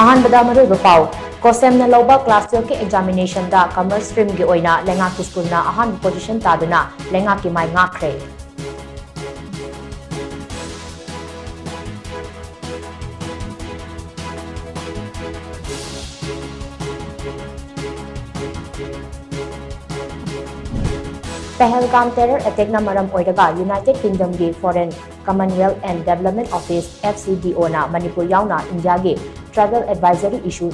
अहानबदा मरुब पाव कोसेमना लौबा class 12 के examination दा commerce stream की ओइना लेंगा की स्कूल ना अहान पोजीशन तादुना लेंगा की माई ngakhre पहलगाम टेरर अटैक ना मरम ओइरगा यूनाइटेड किंगडम की foreign Commonwealth and development office FCDO ना मणिपुर यावना इंडिया के ट्रैवल एडवाइजरी इशू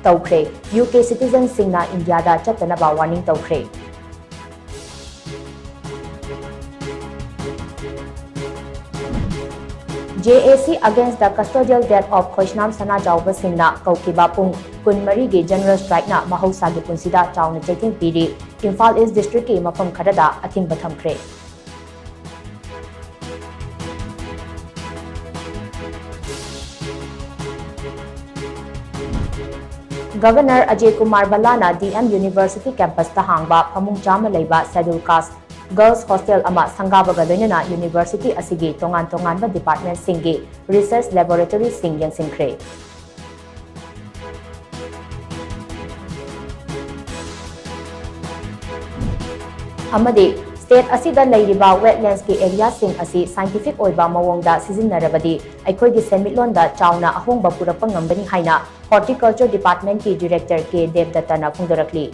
तौख्रे UK सिटीजन सिंगना इंडिया दा चतनबा वार्निंग तौख्रे JAC against the custodial death of Khoishnam Sana Jauba Singna Kaukiba Pung Kunmari ge general strike na Mahausa ge punsida chauna chaiting piri Imphal East district ke mafam kharada athing bathamkhre Governor Ajay Kumar Balana DM University campus ta hangba phamung chama leiba schedule caste Girls Hostel ama sangabaga loinana University asigi tongan ba department singi research laboratory sing yang singkre amade state asida leiriba wetlands ki area sing asi scientific oiba mawongda sijinnarabadi aikhoi gi semitlon da chauna ahongba purapang ngambani haina horticulture department ki director K Devdatta na phungdorakli